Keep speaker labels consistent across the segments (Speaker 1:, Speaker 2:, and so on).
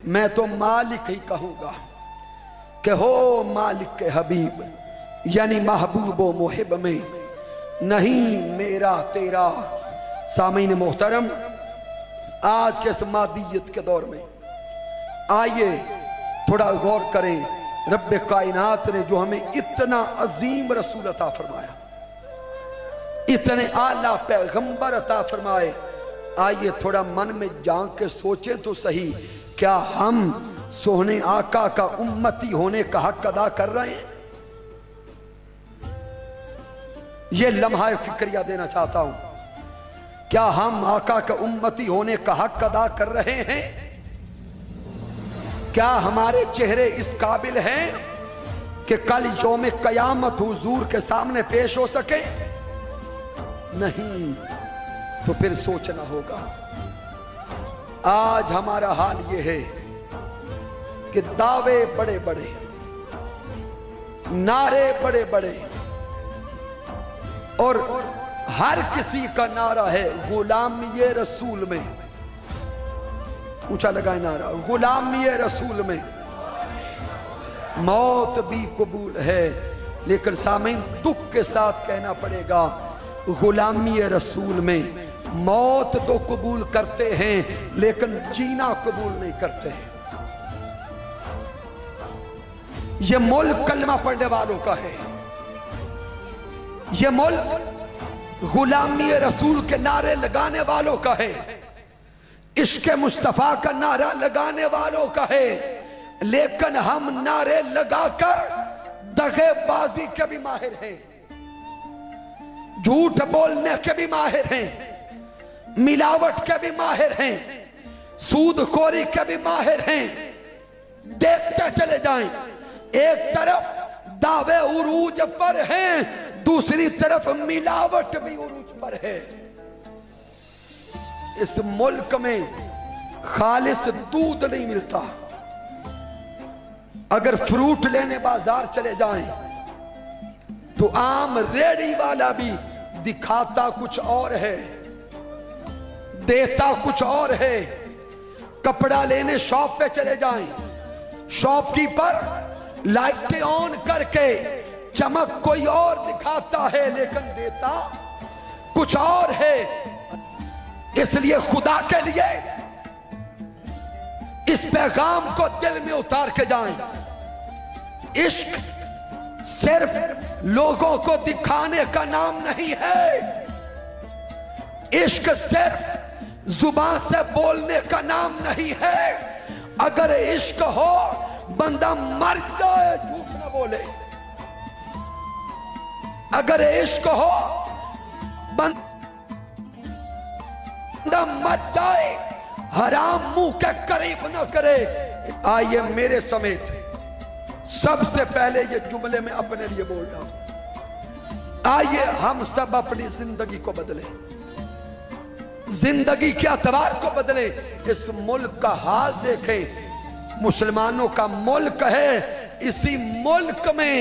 Speaker 1: میں تو مالک ہی کہوں گا کہ ہو مالک کے حبیب، یعنی محبوب و محب میں نہیں میرا تیرا۔ سامعین محترم، آج کے اس مادیت کے دور میں آئیے تھوڑا غور کریں، رب کائنات نے جو ہمیں اتنا عظیم رسول عطا فرمایا، اتنے اعلیٰ پیغمبر عطا فرمائے، آئیے تھوڑا من میں جان کے سوچیں تو صحیح، کیا ہم سوہنے آقا کا امتی ہونے کا حق ادا کر رہے ہیں؟ یہ لمحہ فکریہ دینا چاہتا ہوں، کیا ہم آقا کا امتی ہونے کا حق ادا کر رہے ہیں؟ کیا ہمارے چہرے اس قابل ہیں کہ کل یوم قیامت حضور کے سامنے پیش ہو سکے؟ نہیں، تو پھر سوچنا ہوگا۔ آج ہمارا حال یہ ہے کہ دعوے بڑے بڑے، نعرے بڑے بڑے، اور ہر کسی کا نعرہ ہے غلامی رسول میں، اونچا لگائے نعرہ، غلامی رسول میں موت بھی قبول ہے، لیکن سامعین دکھ کے ساتھ کہنا پڑے گا، غلامی رسول میں موت تو قبول کرتے ہیں لیکن جینا قبول نہیں کرتے ہیں۔ یہ ملک کلمہ پڑھنے والوں کا ہے، یہ ملک غلامی رسول کے نعرے لگانے والوں کا ہے، عشق مصطفیٰ کا نعرہ لگانے والوں کا ہے، لیکن ہم نعرے لگا کر دغے بازی کے بھی ماہر ہیں، جھوٹ بولنے کے بھی ماہر ہیں، ملاوٹ کے بھی ماہر ہیں، سود خوری کے بھی ماہر ہیں۔ دیکھتے چلے جائیں، ایک طرف دعوے عروج پر ہیں، دوسری طرف ملاوٹ بھی عروج پر ہے۔ اس ملک میں خالص دودھ نہیں ملتا، اگر فروٹ لینے بازار چلے جائیں تو عام ریڑھی والا بھی دکھاتا کچھ اور ہے، دیتا کچھ اور ہے۔ کپڑا لینے شاپ پہ چلے جائیں، شاپ کیپر لائٹیں آن کر کے چمک کوئی اور دکھاتا ہے لیکن دیتا کچھ اور ہے۔ اس لیے خدا کے لیے اس پیغام کو دل میں اتار کے جائیں، عشق صرف لوگوں کو دکھانے کا نام نہیں ہے، عشق صرف زبان سے بولنے کا نام نہیں ہے۔ اگر عشق ہو بندہ مر جائے جھوٹ نہ بولے، اگر عشق ہو بندہ مر جائے حرام منہ کے قریب نہ کرے۔ آئیے میرے سمیت سب سے پہلے یہ جملے میں اپنے لیے بول رہا ہوں، آئیے ہم سب اپنی زندگی کو بدلیں، زندگی کے اعتبار کو بدلیں۔ اس ملک کا حال دیکھیں، مسلمانوں کا ملک ہے، اسی ملک میں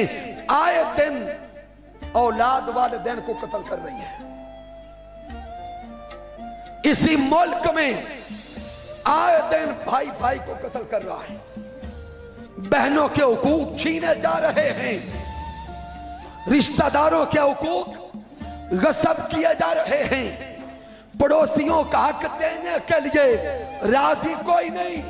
Speaker 1: آئے دن اولاد والدین کو قتل کر رہی ہے، اسی ملک میں آئے دن بھائی بھائی کو قتل کر رہا ہے، بہنوں کے حقوق چھینے جا رہے ہیں، رشتہ داروں کے حقوق غصب کیے جا رہے ہیں، پڑوسیوں کا حق دینے کے لیے راضی کوئی نہیں۔